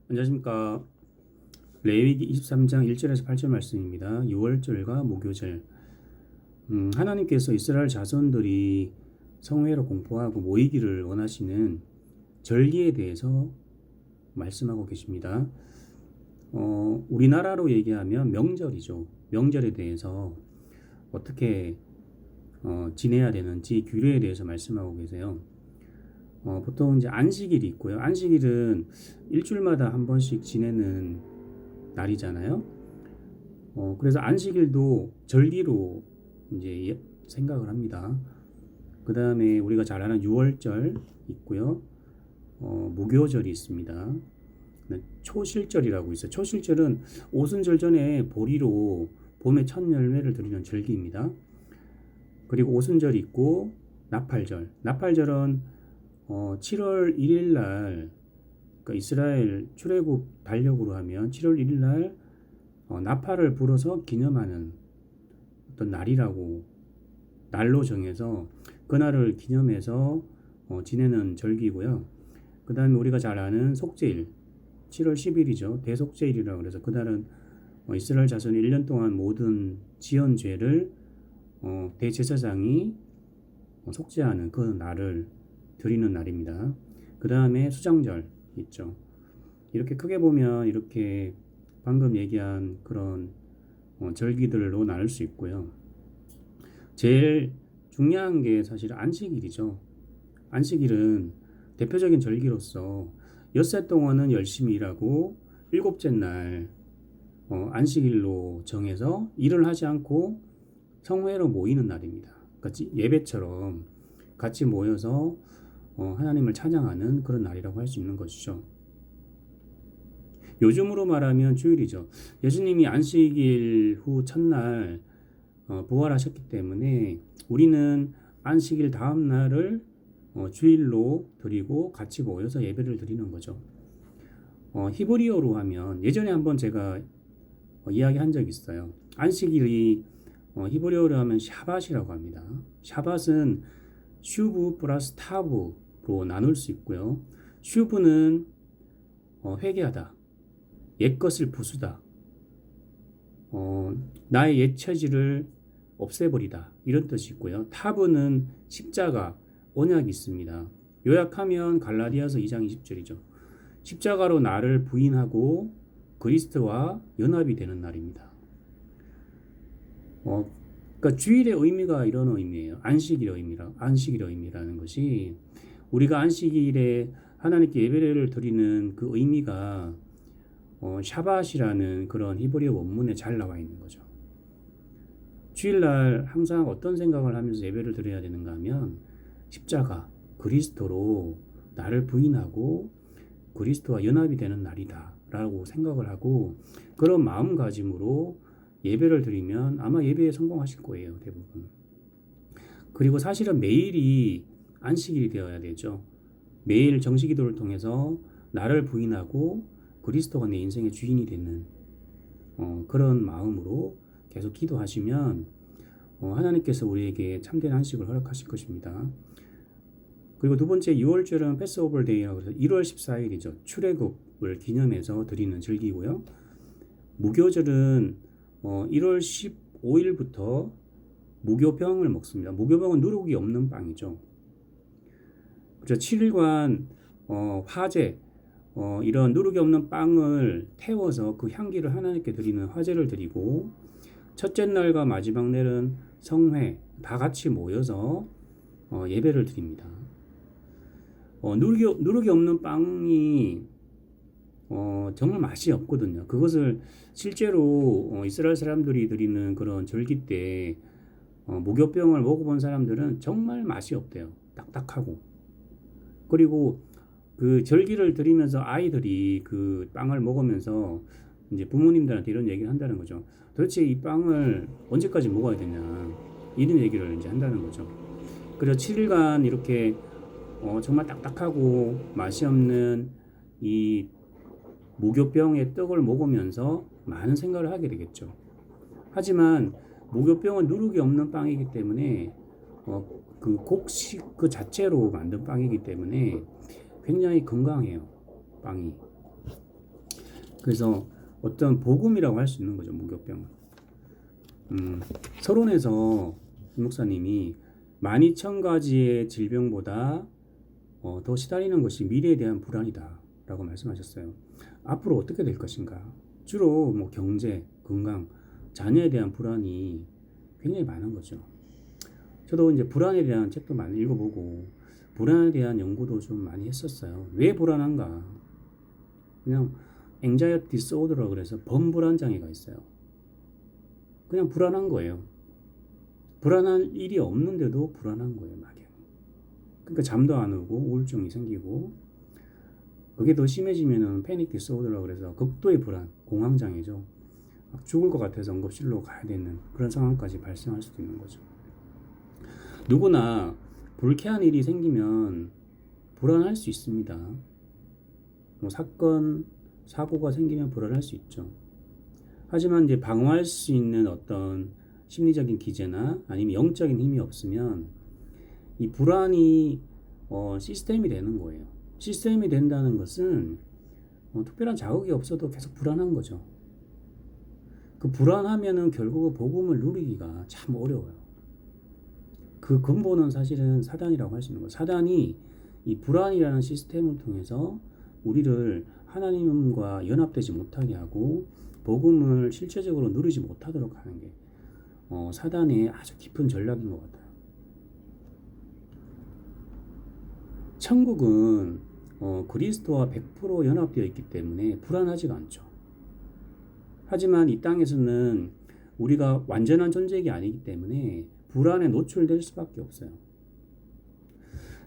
안녕하십니까. 레위기 23장 1절에서 8절 말씀입니다. 유월절과 무교절. 하나님께서 이스라엘 자손들이 성회로 공포하고 모이기를 원하시는 절기에 대해서 말씀하고 계십니다. 우리나라로 얘기하면 명절이죠. 명절에 대해서 어떻게 지내야 되는지 규례에 대해서 말씀하고 계세요. 보통 이제 안식일이 있고요. 안식일은 일주일마다 한 번씩 지내는 날이잖아요. 그래서 안식일도 절기로 이제 생각을 합니다. 그 다음에 우리가 잘 아는 유월절 있고요. 무교절이 있습니다. 초실절이라고 있어요. 초실절은 오순절 전에 보리로 봄의 첫 열매를 드리는 절기입니다. 그리고 오순절이 있고 나팔절. 나팔절은 7월 1일 날, 그러니까 이스라엘 출애굽 달력으로 하면 7월 1일 날 나팔을 불어서 기념하는 어떤 날로 정해서 그날을 기념해서 지내는 절기고요. 그 다음에 우리가 잘 아는 속죄일, 7월 10일이죠. 대속죄일이라고 그래서 그날은 이스라엘 자손이 1년 동안 모든 지은 죄를 대제사장이 속죄하는 그 날을 드리는 날입니다. 그 다음에 수장절 있죠. 이렇게 크게 보면 이렇게 방금 얘기한 그런 절기들로 나눌 수 있고요. 제일 중요한 게 사실 안식일이죠. 안식일은 대표적인 절기로서 엿새 동안은 열심히 일하고 일곱째 날 안식일로 정해서 일을 하지 않고 성회로 모이는 날입니다. 같이 예배처럼 같이 모여서 하나님을 찬양하는 그런 날이라고 할 수 있는 것이죠. 요즘으로 말하면 주일이죠. 예수님이 안식일 후 첫날 부활하셨기 때문에 우리는 안식일 다음 날을 주일로 드리고 같이 모여서 예배를 드리는 거죠. 히브리어로 하면 예전에 한번 제가 이야기한 적이 있어요. 안식일이 히브리어로 하면 샤밧이라고 합니다. 샤밧은 슈브 플러스 타브로 나눌 수 있고요. 슈브는 회개하다, 옛것을 부수다, 나의 옛 처지를 없애버리다 이런 뜻이 있고요. 타브는 십자가, 언약이 있습니다. 요약하면 갈라디아서 2장 20절이죠. 십자가로 나를 부인하고 그리스도와 연합이 되는 날입니다. 그러니까 주일의 의미가 이런 의미예요. 안식일의 의미라는 것이 우리가 안식일에 하나님께 예배를 드리는 그 의미가 샤밧이라는 그런 히브리어 원문에 잘 나와 있는 거죠. 주일날 항상 어떤 생각을 하면서 예배를 드려야 되는가 하면 십자가, 그리스도로 나를 부인하고 그리스도와 연합이 되는 날이다 라고 생각을 하고 그런 마음가짐으로 예배를 드리면 아마 예배에 성공하실 거예요, 대부분. 그리고 사실은 매일이 안식일이 되어야 되죠. 매일 정식기도를 통해서 나를 부인하고 그리스도가 내 인생의 주인이 되는 그런 마음으로 계속 기도하시면 하나님께서 우리에게 참된 안식을 허락하실 것입니다. 그리고 두 번째 6월절은 패스오버 데이라고 해서 1월 14일이죠. 출애굽을 기념해서 드리는 절기고요. 무교절은 1월 15일부터 무교병을 먹습니다. 무교병은 누룩이 없는 빵이죠. 그래서 7일간 화제, 이런 누룩이 없는 빵을 태워서 그 향기를 하나님께 드리는 화제를 드리고 첫째 날과 마지막 날은 성회, 다 같이 모여서 예배를 드립니다. 누룩이 없는 빵이 정말 맛이 없거든요. 그것을 실제로 이스라엘 사람들이 드리는 그런 절기 때 무교병을 먹어본 사람들은 정말 맛이 없대요. 딱딱하고. 그리고 그 절기를 드리면서 아이들이 그 빵을 먹으면서 이제 부모님들한테 이런 얘기를 한다는 거죠. 도대체 이 빵을 언제까지 먹어야 되냐 이런 얘기를 이제 한다는 거죠. 그래서 7일간 이렇게 정말 딱딱하고 맛이 없는 이 무교병의 떡을 먹으면서 많은 생각을 하게 되겠죠. 하지만 무교병은 누룩이 없는 빵이기 때문에 그 곡식 그 자체로 만든 빵이기 때문에 굉장히 건강해요, 빵이. 그래서 어떤 복음이라고 할 수 있는 거죠, 무교병은. 서론에서 김 목사님이 12,000가지의 질병보다 더 시달리는 것이 미래에 대한 불안이다 라고 말씀하셨어요. 앞으로 어떻게 될 것인가? 주로 뭐 경제, 건강, 자녀에 대한 불안이 굉장히 많은 거죠. 저도 이제 불안에 대한 책도 많이 읽어보고 불안에 대한 연구도 좀 많이 했었어요. 왜 불안한가? 그냥 anxiety disorder라고 그래서 범불안 장애가 있어요. 그냥 불안한 거예요. 불안한 일이 없는데도 불안한 거예요, 막연히. 그러니까 잠도 안 오고 우울증이 생기고, 그게 더 심해지면은 패닉 디스오더라고 그래서 극도의 불안, 공황 장애죠. 막 죽을 것 같아서 응급실로 가야 되는 그런 상황까지 발생할 수도 있는 거죠. 누구나 불쾌한 일이 생기면 불안할 수 있습니다. 뭐 사건, 사고가 생기면 불안할 수 있죠. 하지만 이제 방어할 수 있는 어떤 심리적인 기제나 아니면 영적인 힘이 없으면 이 불안이 시스템이 되는 거예요. 시스템이 된다는 것은 특별한 자극이 없어도 계속 불안한 거죠. 그 불안하면은 결국 복음을 누리기가 참 어려워요. 그 근본은 사실은 사단이라고 할 수 있는 거예요. 사단이 이 불안이라는 시스템을 통해서 우리를 하나님과 연합되지 못하게 하고 복음을 실체적으로 누리지 못하도록 하는 게 사단의 아주 깊은 전략인 것 같아요. 천국은 그리스도와 100% 연합되어 있기 때문에 불안하지가 않죠. 하지만 이 땅에서는 우리가 완전한 존재가 아니기 때문에 불안에 노출될 수밖에 없어요.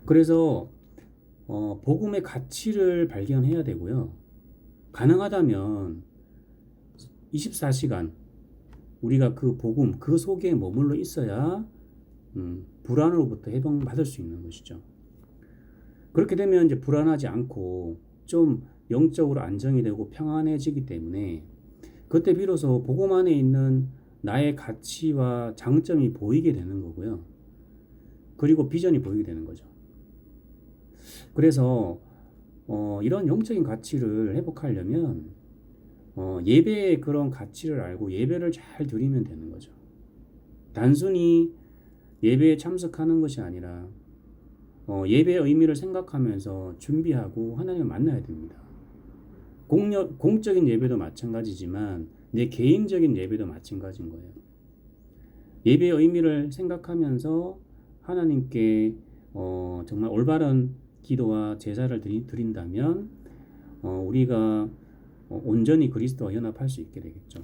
그래서 복음의 가치를 발견해야 되고요. 가능하다면 24시간 우리가 그 복음, 그 속에 머물러 있어야 불안으로부터 해방받을 수 있는 것이죠. 그렇게 되면 이제 불안하지 않고 좀 영적으로 안정이 되고 평안해지기 때문에 그때 비로소 복음 안에 있는 나의 가치와 장점이 보이게 되는 거고요. 그리고 비전이 보이게 되는 거죠. 그래서 이런 영적인 가치를 회복하려면 예배의 그런 가치를 알고 예배를 잘 드리면 되는 거죠. 단순히 예배에 참석하는 것이 아니라 예배의 의미를 생각하면서 준비하고 하나님을 만나야 됩니다. 공적인 예배도 마찬가지지만 내 개인적인 예배도 마찬가지인 거예요. 예배의 의미를 생각하면서 하나님께 정말 올바른 기도와 제사를 드린다면 우리가 온전히 그리스도와 연합할 수 있게 되겠죠.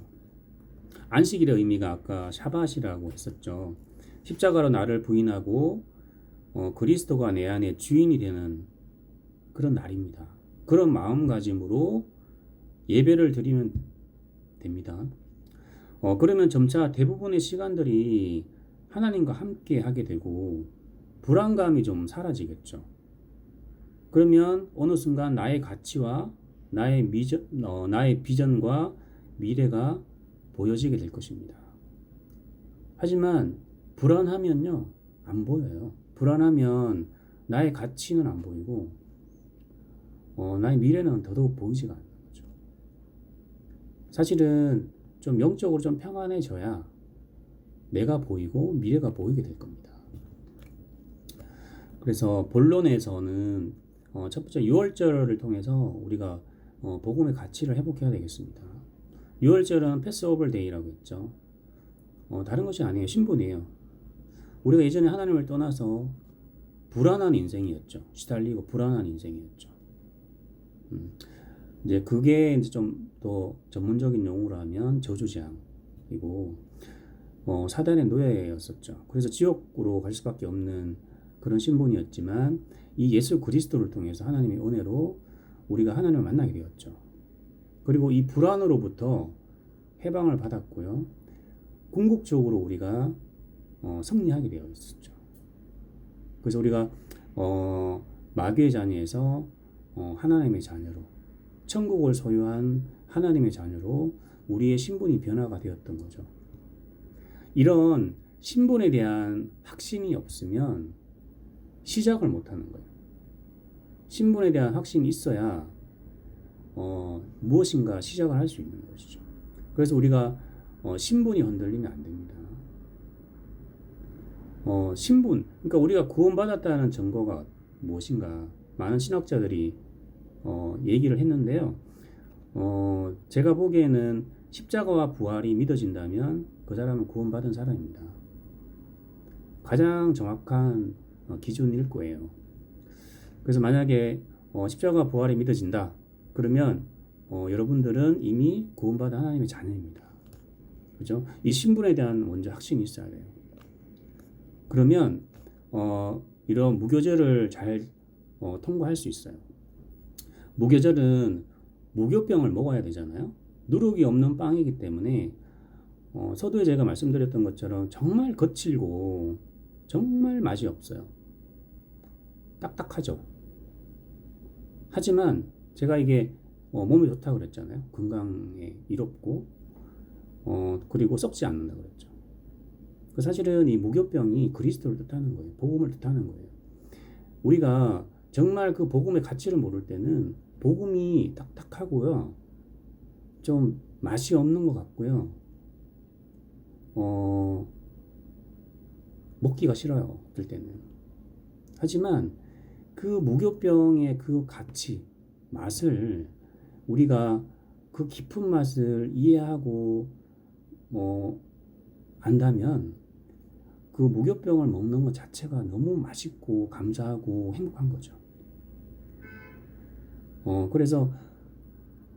안식일의 의미가 아까 샤밧이라고 했었죠. 십자가로 나를 부인하고 그리스도가 내 안에 주인이 되는 그런 날입니다. 그런 마음가짐으로 예배를 드리면 됩니다. 그러면 점차 대부분의 시간들이 하나님과 함께 하게 되고 불안감이 좀 사라지겠죠. 그러면 어느 순간 나의 가치와 나의 비전과 미래가 보여지게 될 것입니다. 하지만 불안하면요, 안 보여요. 불안하면 나의 가치는 안 보이고 나의 미래는 더더욱 보이지가 않는 거죠. 사실은 좀 영적으로 좀 평안해져야 내가 보이고 미래가 보이게 될 겁니다. 그래서 본론에서는 첫 번째 유월절을 통해서 우리가 복음의 가치를 회복해야 되겠습니다. 유월절은 패스오버 데이라고 했죠. 다른 것이 아니에요. 신분이에요. 우리가 예전에 하나님을 떠나서 불안한 인생이었죠. 시달리고 불안한 인생이었죠. 이제 그게 이제 좀 더 전문적인 용어로 하면 저주재앙이고 사단의 노예였었죠. 그래서 지옥으로 갈 수밖에 없는 그런 신분이었지만 이 예수 그리스도를 통해서 하나님의 은혜로 우리가 하나님을 만나게 되었죠. 그리고 이 불안으로부터 해방을 받았고요. 궁극적으로 우리가 승리하게 되어 있었죠. 그래서 우리가 마귀의 자녀에서 하나님의 자녀로, 천국을 소유한 하나님의 자녀로 우리의 신분이 변화가 되었던 거죠. 이런 신분에 대한 확신이 없으면 시작을 못하는 거예요. 신분에 대한 확신이 있어야 무엇인가 시작을 할 수 있는 것이죠. 그래서 우리가 신분이 흔들리면 안 됩니다. 신분, 그러니까 우리가 구원받았다는 증거가 무엇인가 많은 신학자들이 얘기를 했는데요. 제가 보기에는 십자가와 부활이 믿어진다면 그 사람은 구원받은 사람입니다. 가장 정확한 기준일 거예요. 그래서 만약에 십자가와 부활이 믿어진다 그러면 여러분들은 이미 구원받은 하나님의 자녀입니다. 그죠? 이 신분에 대한 먼저 확신이 있어야 돼요. 그러면 이런 무교절을 잘 통과할 수 있어요. 무교절은 무교병을 먹어야 되잖아요. 누룩이 없는 빵이기 때문에 서두에 제가 말씀드렸던 것처럼 정말 거칠고 정말 맛이 없어요. 딱딱하죠. 하지만 제가 이게 몸에 좋다고 그랬잖아요. 건강에 이롭고 그리고 썩지 않는다고 그랬죠. 사실은 이 무교병이 그리스도를 뜻하는 거예요. 복음을 뜻하는 거예요. 우리가 정말 그 복음의 가치를 모를 때는 복음이 딱딱하고요. 좀 맛이 없는 것 같고요. 먹기가 싫어요. 어떨 때는. 하지만 그 무교병의 그 가치, 맛을 우리가 그 깊은 맛을 이해하고 안다면 그 무교병을 먹는 것 자체가 너무 맛있고 감사하고 행복한 거죠. 그래서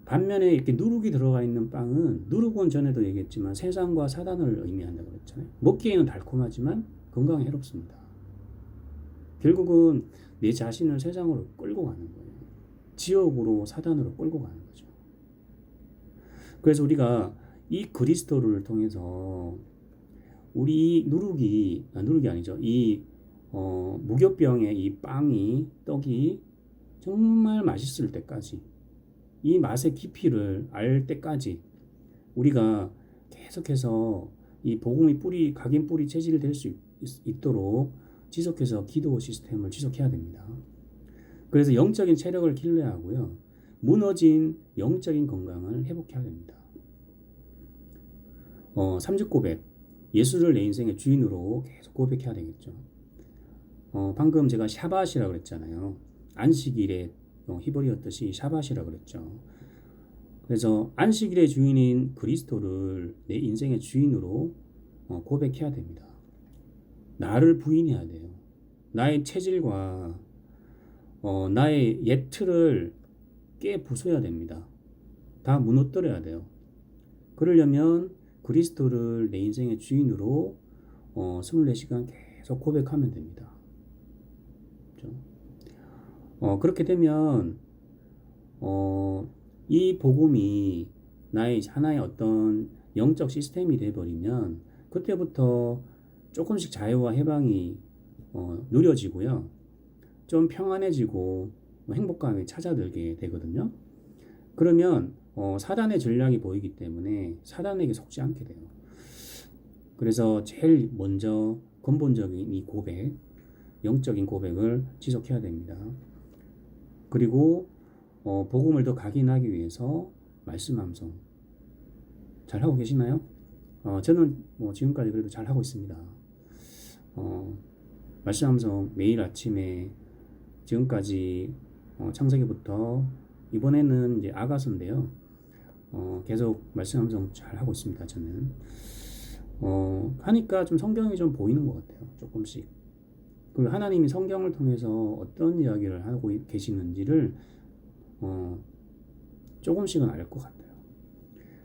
반면에 이렇게 누룩이 들어가 있는 빵은 누룩은 전에도 얘기했지만 세상과 사단을 의미한다고 그랬잖아요. 먹기에는 달콤하지만 건강에 해롭습니다. 결국은 내 자신을 세상으로 끌고 가는 거예요. 지옥으로 사단으로 끌고 가는 거죠. 그래서 우리가 이 그리스도를 통해서 우리 누룩이 아니죠. 이 무교병의 이 빵이 떡이 정말 맛있을 때까지 이 맛의 깊이를 알 때까지 우리가 계속해서 이 복음이 각인 뿌리 체질이 될 수 있도록 지속해서 기도 시스템을 지속해야 됩니다. 그래서 영적인 체력을 길러야 하고요. 무너진 영적인 건강을 회복해야 됩니다. 3주 고백. 예수를 내 인생의 주인으로 계속 고백해야 되겠죠. 방금 제가 샤밧이라고 그랬잖아요. 안식일의 히브리였듯이 샤밧이라고 그랬죠. 그래서 안식일의 주인인 그리스도를 내 인생의 주인으로 고백해야 됩니다. 나를 부인해야 돼요. 나의 체질과 나의 옛 틀을 깨 부숴야 됩니다. 다 무너뜨려야 돼요. 그러려면 그리스도를 내 인생의 주인으로 24시간 계속 고백하면 됩니다. 그렇죠? 그렇게 되면 이 복음이 나의 하나의 어떤 영적 시스템이 되어버리면 그때부터 조금씩 자유와 해방이 누려지고요. 좀 평안해지고 행복감이 찾아들게 되거든요. 그러면 사단의 전략이 보이기 때문에 사단에게 속지 않게 돼요. 그래서 제일 먼저 근본적인 이 고백, 영적인 고백을 지속해야 됩니다. 그리고 복음을 더 각인하기 위해서 말씀 암송 잘 하고 계시나요? 저는 지금까지 그래도 잘 하고 있습니다. 말씀 암송 매일 아침에 지금까지 창세기부터 이번에는 이제 아가서인데요. 계속 말씀 암송 잘 하고 있습니다. 저는 하니까 좀 성경이 좀 보이는 것 같아요. 조금씩. 그리고 하나님이 성경을 통해서 어떤 이야기를 하고 계시는지를 조금씩은 알 것 같아요.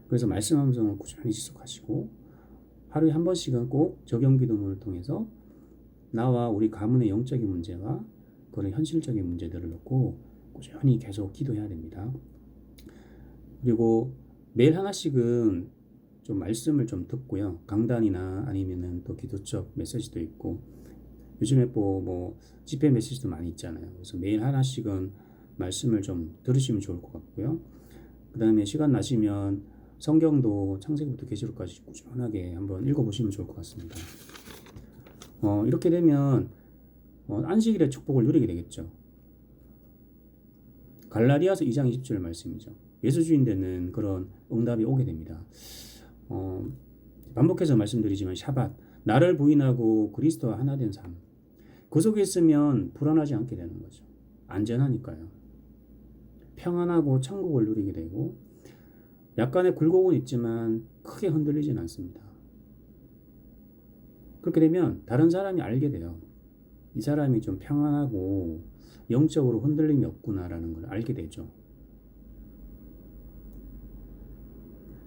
그래서 말씀 암송을 꾸준히 지속하시고 하루에 한 번씩은 꼭 적용 기도문을 통해서 나와 우리 가문의 영적인 문제와 그런 현실적인 문제들을 놓고 꾸준히 계속 기도해야 됩니다. 그리고 매일 하나씩은 좀 말씀을 좀 듣고요. 강단이나 아니면은 또 기도적 메시지도 있고 요즘에 뭐 집회 메시지도 많이 있잖아요. 그래서 매일 하나씩은 말씀을 좀 들으시면 좋을 것 같고요. 그 다음에 시간 나시면 성경도 창세기부터 계시록까지 꾸준하게 한번 읽어보시면 좋을 것 같습니다. 이렇게 되면 안식일의 축복을 누리게 되겠죠. 갈라디아서 2장 20절 말씀이죠. 예수주인 되는 그런 응답이 오게 됩니다. 반복해서 말씀드리지만 샤밧, 나를 부인하고 그리스도와 하나 된 삶. 그 속에 있으면 불안하지 않게 되는 거죠. 안전하니까요. 평안하고 천국을 누리게 되고 약간의 굴곡은 있지만 크게 흔들리진 않습니다. 그렇게 되면 다른 사람이 알게 돼요. 이 사람이 좀 평안하고 영적으로 흔들림이 없구나라는 걸 알게 되죠.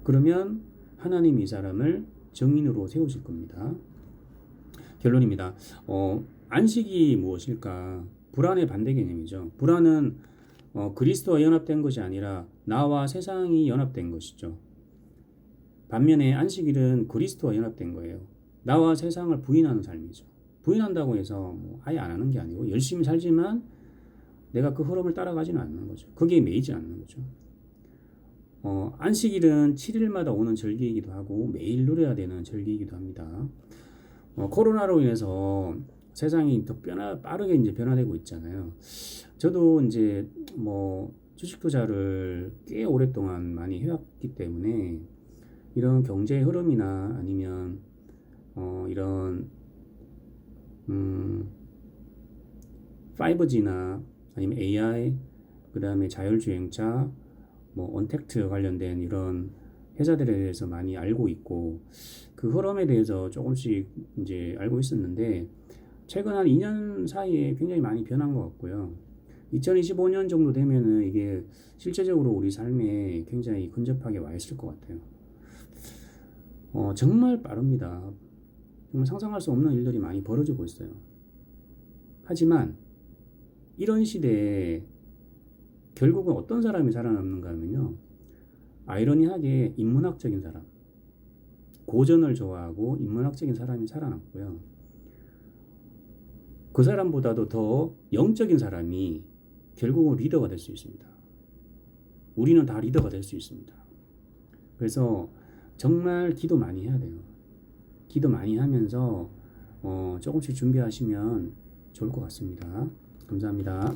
그러면 하나님이 이 사람을 증인으로 세우실 겁니다. 결론입니다. 안식이 무엇일까? 불안의 반대 개념이죠. 불안은 그리스도와 연합된 것이 아니라 나와 세상이 연합된 것이죠. 반면에 안식일은 그리스도와 연합된 거예요. 나와 세상을 부인하는 삶이죠. 부인한다고 해서 뭐 아예 안 하는 게 아니고 열심히 살지만 내가 그 흐름을 따라가지는 않는 거죠. 거기에 매이지 않는 거죠. 안식일은 7일마다 오는 절기이기도 하고 매일 누려야 되는 절기이기도 합니다. 코로나로 인해서 세상이 더 빠르게 이제 변화되고 있잖아요. 저도 이제 뭐 주식 투자를 꽤 오랫동안 많이 해왔기 때문에 이런 경제 흐름이나 아니면 이런 5G나 아니면 AI, 그 다음에 자율주행차, 뭐 언택트 관련된 이런 회사들에 대해서 많이 알고 있고 그 흐름에 대해서 조금씩 이제 알고 있었는데 최근 한 2년 사이에 굉장히 많이 변한 것 같고요. 2025년 정도 되면은 이게 실제적으로 우리 삶에 굉장히 근접하게 와 있을 것 같아요. 정말 빠릅니다. 정말 상상할 수 없는 일들이 많이 벌어지고 있어요. 하지만 이런 시대에 결국은 어떤 사람이 살아남는가 하면요. 아이러니하게 인문학적인 사람, 고전을 좋아하고 인문학적인 사람이 살아남고요. 그 사람보다도 더 영적인 사람이 결국은 리더가 될 수 있습니다. 우리는 다 리더가 될 수 있습니다. 그래서 정말 기도 많이 해야 돼요. 기도 많이 하면서 조금씩 준비하시면 좋을 것 같습니다. 감사합니다.